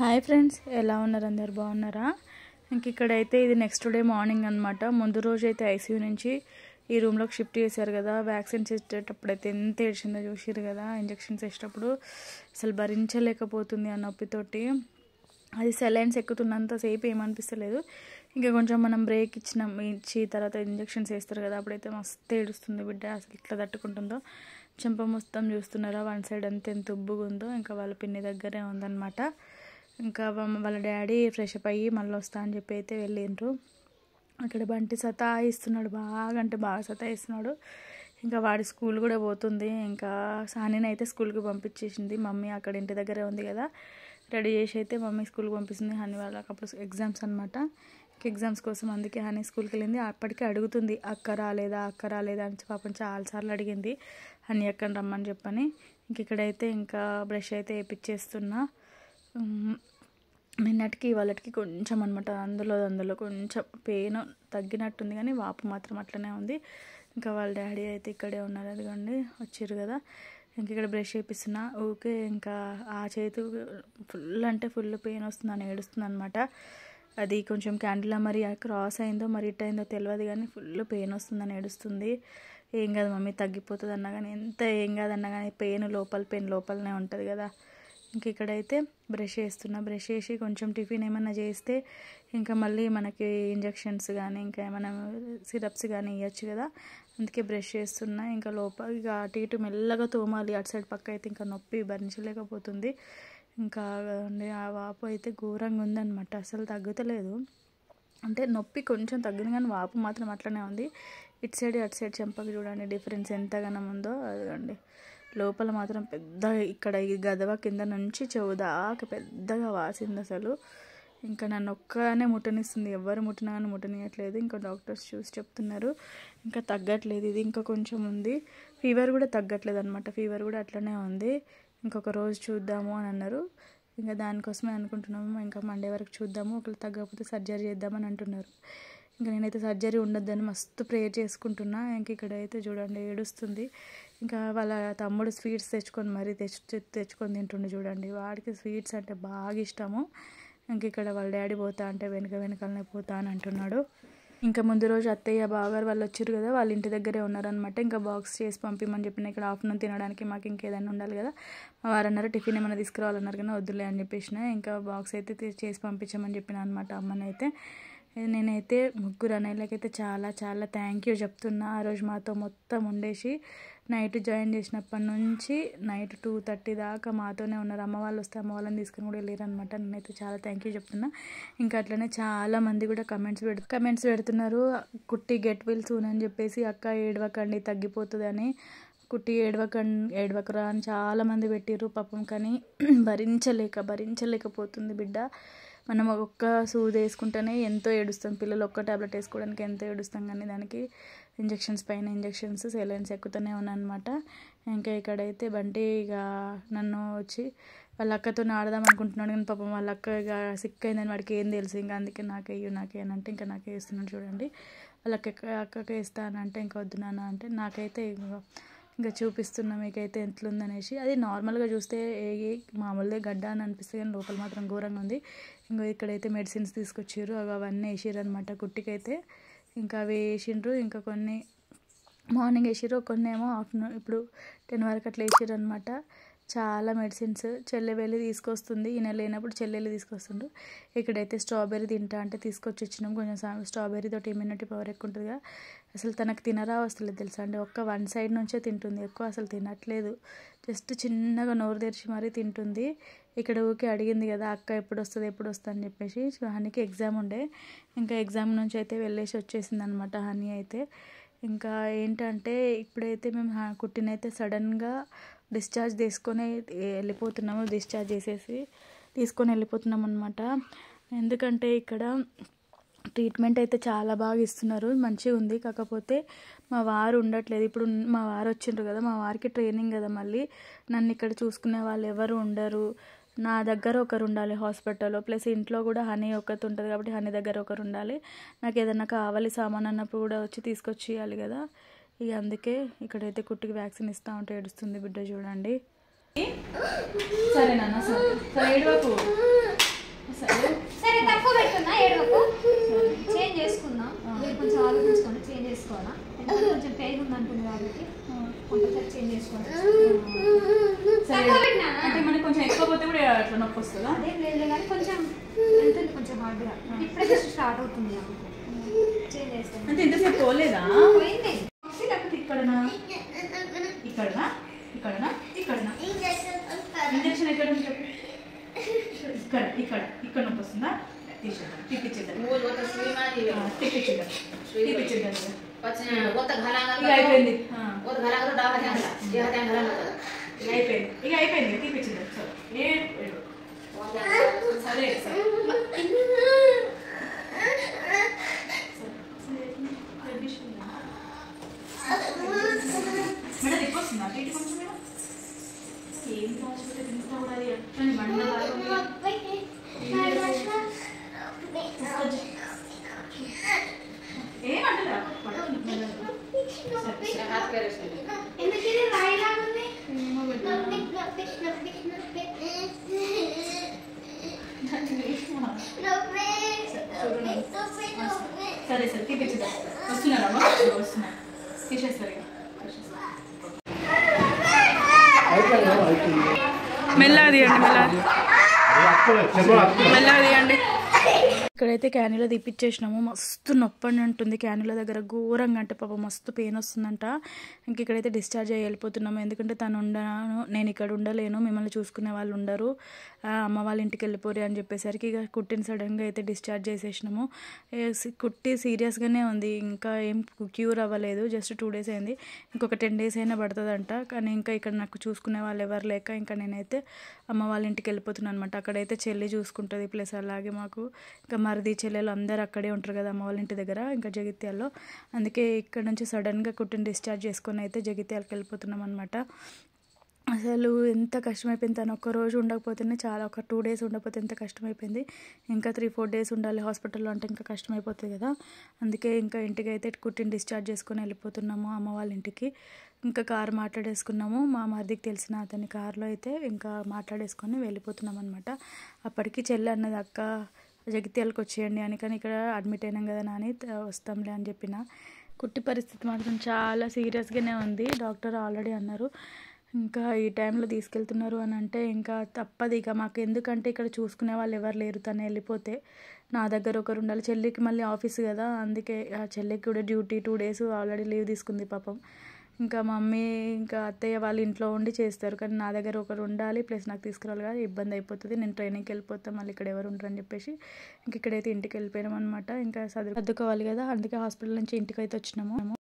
Hi friends, ఎలా ఉన్నారు? అందరు బాగున్నారా? ఇక్కడైతే ఇది నెక్స్ట్ డే మార్నింగ్ అనమాట. ముందు రోజు అయితే ఐసీయూ నుంచి ఈ రూమ్లోకి షిఫ్ట్ చేశారు కదా. వ్యాక్సిన్స్ ఇచ్చేటప్పుడు అయితే ఎంత ఏడ్చిందో చూసిరు కదా. ఇంజెక్షన్స్ వేసేటప్పుడు అసలు భరించలేకపోతుంది ఆ నొప్పితోటి. అది సెలైన్స్ ఎక్కుతున్నంతసేపు ఏమనిపిస్తలేదు. ఇంకా కొంచెం మనం బ్రేక్ ఇచ్చి తర్వాత ఇంజెక్షన్స్ వేస్తారు కదా, అప్పుడైతే మస్తు ఏడుస్తుంది బిడ్డ. అసలు ఇట్లా తట్టుకుంటుందో చెంప మొత్తం చూస్తున్నారా, వన్ సైడ్ అంతా ఎంత ఉబ్బుగా ఉందో. ఇంకా వాళ్ళ పిన్ని దగ్గరే ఉందన్నమాట. ఇంకా వాళ్ళ డాడీ ఫ్రెష్ అప్ అయ్యి మళ్ళీ వస్తా అని చెప్పి అయితే వెళ్ళిండ్రు. అక్కడ బంటి సతాయిస్తున్నాడు, బాగా అంటే బాగా సతాయిస్తున్నాడు. ఇంకా వాడి స్కూల్ కూడా పోతుంది. ఇంకా సానిని అయితే స్కూల్కి పంపించేసింది మమ్మీ. అక్కడ ఇంటి దగ్గరే ఉంది కదా, రెడీ చేసి అయితే మమ్మీ స్కూల్కి పంపిస్తుంది. హనీ వాళ్ళకి అప్పుడు ఎగ్జామ్స్ అనమాట. ఎగ్జామ్స్ కోసం అందుకే హనీ స్కూల్కి వెళ్ళింది. అప్పటికే అడుగుతుంది అక్క రాలేదా అని పాపం చాలాసార్లు అడిగింది హనీ అక్కని రమ్మని చెప్పని. ఇక్కడైతే ఇంకా బ్రష్ అయితే వేయించేస్తున్నా. నిన్నటికి వాళ్ళకి కొంచెం అనమాట, అందులో కొంచెం పెయిన్ తగ్గినట్టుంది కానీ వాపు మాత్రం అట్లనే ఉంది. ఇంకా వాళ్ళ డాడీ అయితే ఇక్కడే ఉన్నారు, అదిగోండి వచ్చారు కదా. ఇక్కడ బ్రష్ చేపిస్తున్నా ఓకే. ఇంకా ఆ చేతు ఫుల్ అంటే ఫుల్ పెయిన్ వస్తుందని ఏడుస్తుంది అనమాట. అది కొంచెం క్యాండిల్ మరి క్రాస్ అయిందో మరి ఇట్ అయిందో తెలియదు కానీ ఫుల్ పెయిన్ వస్తుందని ఏడుస్తుంది. ఏం కాదు మమ్మీ తగ్గిపోతుంది అన్నా కానీ, ఎంత ఏం కాదన్నా కానీ పెయిన్ లోపలనే ఉంటుంది కదా. ఇక్కడైతే బ్రష్ చేస్తున్నా. బ్రష్ చేసి కొంచెం టిఫిన్ ఏమన్నా చేస్తే ఇంకా మళ్ళీ మనకి ఇంజెక్షన్స్ కానీ ఇంకా ఏమైనా సిరప్స్ కానీ ఇవ్వచ్చు కదా, అందుకే బ్రష్ చేస్తున్నా. ఇంకా లోపల ఇక అటు ఇటు మెల్లగా తోమాలి. అటు సైడ్ పక్క అయితే ఇంకా నొప్పి భరించలేకపోతుంది. ఇంకా ఆ వాపు అయితే ఘోరంగా ఉందన్నమాట, అసలు తగ్గుతలేదు. అంటే నొప్పి కొంచెం తగ్గింది కానీ వాపు మాత్రం అట్లనే ఉంది. ఇటు సైడ్ అటు సైడ్ చెంపకి చూడండి డిఫరెన్స్ ఎంతగానం ఉందో. అదిగండి లోపల మాత్రం పెద్ద ఇక్కడ ఈ గదవ కింద నుంచి చెవుదాకా పెద్దగా వాసింది అసలు. ఇంకా నన్ను ఒక్కనే ముట్టనిస్తుంది, ఎవరు ముట్టినా కానీ ముట్టనియట్లేదు. ఇంకా డాక్టర్స్ చూసి చెప్తున్నారు ఇంకా తగ్గట్లేదు, ఇది ఇంకా కొంచెం ఉంది. ఫీవర్ కూడా తగ్గట్లేదు అనమాట, ఫీవర్ కూడా అట్లనే ఉంది. ఇంకొక రోజు చూద్దాము అని అన్నారు. ఇంకా దానికోసమే అనుకుంటున్నాము, ఇంకా మండే వరకు చూద్దాము, ఒకవేళ తగ్గకపోతే సర్జరీ చేద్దామని అంటున్నారు. ఇంకా నేనైతే సర్జరీ ఉండొద్దని మస్తు ప్రేయర్ చేసుకుంటున్నా. ఇక్కడైతే చూడండి ఏడుస్తుంది. ఇంకా వాళ్ళ తమ్ముడు స్వీట్స్ తెచ్చుకొని తింటుండే చూడండి. వాడికి స్వీట్స్ అంటే బాగా ఇష్టము. ఇక్కడ వాళ్ళ డాడీ పోతా అంటే వెనకాలనే పోతా అని అంటున్నాడు. ఇంకా ముందు రోజు అత్తయ్య బావగారు వాళ్ళు వచ్చారు కదా, వాళ్ళ ఇంటి దగ్గరే ఉన్నారనమాట. ఇంకా బాక్స్ చేసి పంపిమని చెప్పిన. ఇక్కడ ఆఫ్టర్నూన్ తినడానికి మాకు ఇంకేదైనా ఉండాలి కదా. మా వారు అన్నారు టిఫిన్ ఏమైనా తీసుకురావాలన్నారు కానీ వద్దులే అని చెప్పేసిన. ఇంకా బాక్స్ అయితే చేసి పంపించామని చెప్పిన అనమాట అమ్మని అయితే. నేనైతే ముగ్గురు అన్నయ్యలకైతే చాలా చాలా థ్యాంక్ యూ చెప్తున్నా. ఆ రోజు మాతో మొత్తం ఉండేసి నైట్ జాయిన్ చేసినప్పటి నుంచి నైట్ 2:30 దాకా మాతోనే ఉన్నారు. అమ్మ వాళ్ళు వస్తే అమ్మ వాళ్ళని తీసుకుని కూడా వెళ్ళారు అనమాట. నేనైతే చాలా థ్యాంక్ యూ చెప్తున్నా. ఇంకా అట్లనే చాలామంది కూడా కమెంట్స్ పెడుతున్నారు, కుట్టి గెట్ విల్ సూన్ అని చెప్పేసి. అక్క ఏడవకండి తగ్గిపోతుంది అని, కుట్టి ఏడవకరా అని చాలామంది పెట్టిర్రు పాపం. కానీ భరించలేకపోతుంది బిడ్డ. మనం ఒక్క సూది వేసుకుంటేనే ఎంతో ఏడుస్తాం, పిల్లలు ఒక్క ట్యాబ్లెట్ వేసుకోవడానికి ఎంతో ఏడుస్తాం, కానీ దానికి ఇంజెక్షన్స్ పైన ఇంజెక్షన్స్ సెలైన్స్ ఎక్కుతూనే ఉన్నాయన్నమాట. ఇంకా ఇక్కడైతే బంటి ఇక నన్ను వచ్చి వాళ్ళ అక్కతో ఆడదాం అనుకుంటున్నాడు కానీ పాపం వాళ్ళ అక్క ఇక సిక్ అయిందని వాడికి ఏం తెలుసు. ఇంకా అందుకే నాకే అని అంటే ఇంకా నాకే వేస్తున్నాడు చూడండి. వాళ్ళ అక్కకి వేస్తా అని అంటే ఇంకా వద్దు నాన్న అంటే నాకైతే ఇంకా చూపిస్తున్నా మీకైతే ఎట్లుందనేసి. అది నార్మల్గా చూస్తే మామూలుగా గడ్డ అని అనిపిస్తుంది కానీ లోపల మాత్రం ఘోరంగా ఉంది. ఇంకా ఇక్కడైతే మెడిసిన్స్ తీసుకొచ్చారు, అవన్నీ వేసారు అనమాట కుట్టికైతే. ఇంకా అవి వేసిండ్రు. ఇంకా కొన్ని మార్నింగ్ వేసారు, కొన్ని ఏమో ఆఫ్టర్నూన్ ఇప్పుడు 10 వరకు అట్లా వేసారు అనమాట. చాలా మెడిసిన్స్ చెల్లె వెళ్ళి తీసుకొస్తుంది, ఈయన లేనప్పుడు చెల్లెళ్ళు తీసుకొస్తుండ్రు. ఇక్కడైతే స్ట్రాబెర్రీ తింటా అంటే తీసుకొచ్చి ఇచ్చినాం. కొంచెం స్ట్రాబెర్రీ తోటి ఇమ్యూనిటీ పవర్ ఎక్కువ ఉంటుందిగా. అసలు తనకు తినరా వస్తలేదు తెలుసా అండి, వన్ సైడ్ నుంచే తింటుంది, ఎక్కువ అసలు తినట్లేదు. జస్ట్ చిన్నగా నోరు తెరిచి మరీ తింటుంది. ఇక్కడ ఊకే అడిగింది కదా అక్క ఎప్పుడు వస్తుంది అని చెప్పేసి. హనీకి ఎగ్జామ్ ఉండే, ఇంకా ఎగ్జామ్ నుంచి అయితే వెళ్ళేసి వచ్చేసింది అనమాట హనీ అయితే. ఇంకా ఏంటంటే ఇప్పుడైతే మేము కుట్టినైతే సడన్గా డిశ్చార్జ్ తీసుకొని వెళ్ళిపోతున్నాం అనమాట. ఎందుకంటే ఇక్కడ ట్రీట్మెంట్ అయితే చాలా బాగా ఇస్తున్నారు, మంచిగా ఉంది. కాకపోతే మా వారు ఉండట్లేదు. ఇప్పుడు మా వారు వచ్చిండ్రు కదా, మా వారికి ట్రైనింగ్ కదా, మళ్ళీ నన్ను ఇక్కడ చూసుకునే వాళ్ళు ఎవరు ఉండరు. నా దగ్గర ఒకరు ఉండాలి హాస్పిటల్లో, ప్లస్ ఇంట్లో కూడా హనీ ఒకటి ఉంటుంది కాబట్టి హనీ దగ్గర ఒకరు ఉండాలి. నాకు ఏదైనా కావాలి సామాన్ అన్నప్పుడు కూడా వచ్చి తీసుకొచ్చి ఇవ్వాలి కదా. ఇక అందుకే ఇక్కడైతే కుట్టికి వ్యాక్సిన్ ఇస్తూ ఉంటే ఏడుస్తుంది బిడ్డ చూడండి. సరే నాన్న సరే ఏడవకు. నొప్పి వస్తుందా? అదే లేదు కానీ కొంచెం వెళ్తుంది, కొంచెం హార్డ్గా. ఇప్పుడే జస్ట్ స్టార్ట్ అవుతుంది నాకు. చేంజ్ చేస్తాను. అంటే ఇంతసేపు పోలేదా? పోయింది. లేకపోతే ఇక్కడనా ఇక్కడనా ఇక్కడనా ఇక్కడనా? ఇంజక్షన్ ఎక్కడ ఉంది చెప్పు. ఇక్కడ ఇక్కడ ఇక్కడ నొప్పి వస్తుందా? తీసేద్దాం, తిప్పించేద్దాం, తిప్పించేద్దాం, తిప్పించేద్దాం. అయిపోయింది, అయిపోయింది, ఇక అయిపోయింది, తీపిచ్చింది. సరే సరే మేడం ఎక్కువ వస్తుందా? టీటీ కొంచెం మేడం ఏం హాస్పిటల్ ఇంత కూడా అది ఎట్లని బండ ఏమంటారా? సరే సరే తీపిచ్చేదా? వస్తున్నారా? వస్తున్నారు, తీసేస్తారు. మెల్లగా తీయండి, మెల్లగా తీయండి. ఇక్కడైతే క్యాన్యులా తీపిచ్చేసినాము. మస్తు నొప్పి అని ఉంటుంది క్యాన్యులా దగ్గర, ఘోరంగా. అంటే పాప మస్తు పెయిన్ వస్తుందంట. ఇంక ఇక్కడైతే డిశ్చార్జ్ అయ్యి వెళ్ళిపోతున్నాము. ఎందుకంటే తను నేను ఇక్కడ ఉండలేను, మిమ్మల్ని చూసుకునే వాళ్ళు ఉండరు, అమ్మ వాళ్ళ ఇంటికి వెళ్ళిపోరు అని చెప్పేసరికి ఇక కుట్టిని సడన్గా అయితే డిశ్చార్జ్ చేసేసినాము. కుట్టి సీరియస్గానే ఉంది, ఇంకా ఏం క్యూర్ అవ్వలేదు, జస్ట్ 2 days అయింది. ఇంకొక 10 days అయినా పడుతుందంట. కానీ ఇంకా ఇక్కడ నాకు చూసుకునే వాళ్ళు ఎవరు లేక ఇంకా నేనైతే అమ్మ వాళ్ళ ఇంటికి వెళ్ళిపోతున్నాను అనమాట. అక్కడైతే చెల్లి చూసుకుంటుంది, ప్లస్ అలాగే మాకు ఇంకా మరిది చెల్లెలు అందరూ అక్కడే ఉంటారు కదా అమ్మ వాళ్ళ ఇంటి దగ్గర, ఇంకా జగిత్యాల్లో. అందుకే ఇక్కడ నుంచి సడన్గా కుట్టిని డిశ్చార్జ్ చేసుకొని అయితే జగిత్యాలకు వెళ్ళిపోతున్నాం అనమాట. అసలు ఎంత కష్టమైపోయింది. తను ఒక్కరోజు ఉండకపోతేనే చాలా, ఒక 2 days ఉండకపోతే ఎంత కష్టమైపోయింది. ఇంకా 3-4 days ఉండాలి హాస్పిటల్లో అంటే ఇంకా కష్టమైపోతుంది కదా. అందుకే ఇంకా ఇంటికి అయితే కుట్టిని డిశ్చార్జ్ చేసుకొని వెళ్ళిపోతున్నాము అమ్మ వాళ్ళ ఇంటికి. ఇంకా కారు మాట్లాడేసుకున్నాము, మా మరిదికి తెలిసిన అతని కారులో అయితే ఇంకా మాట్లాడేసుకొని వెళ్ళిపోతున్నాం అనమాట. అప్పటికి చెల్లి అన్నది, అక్క జగిత్యాలకు వచ్చేయండి అని, కానీ ఇక్కడ అడ్మిట్ అయినాం కదా నాని, వస్తాంలే అని చెప్పిన. కుట్టి పరిస్థితి మాత్రం చాలా సీరియస్గానే ఉంది, డాక్టర్ ఆల్రెడీ అన్నారు. ఇంకా ఈ టైంలో తీసుకెళ్తున్నారు అని అంటే ఇంకా తప్పదు ఇక మాకు. ఎందుకంటే ఇక్కడ చూసుకునే వాళ్ళు ఎవరు లేరు, తను వెళ్ళిపోతే నా దగ్గర ఒకరు ఉండాలి. చెల్లికి మళ్ళీ ఆఫీస్ కదా, అందుకే ఆ చెల్లికి కూడా డ్యూటీ 2 days ఆల్రెడీ లీవ్ తీసుకుంది పాపం. ఇంకా మమ్మీ ఇంకా అత్తయ్య వాళ్ళ ఇంట్లో ఉండి చేస్తారు, కానీ నా దగ్గర ఒకరు ఉండాలి, ప్లస్ నాకు తీసుకురావాలి కదా, ఇబ్బంది అయిపోతుంది. నేను ట్రైనింగ్కి వెళ్ళిపోతాను, మళ్ళీ ఇక్కడ ఎవరు ఉంటారని చెప్పేసి ఇంక ఇక్కడైతే ఇంటికి వెళ్ళిపోయాం అనమాట. ఇంకా సర్దుకోవాలి కదా, అందుకే హాస్పిటల్ నుంచి ఇంటికి అయితే వచ్చినాము.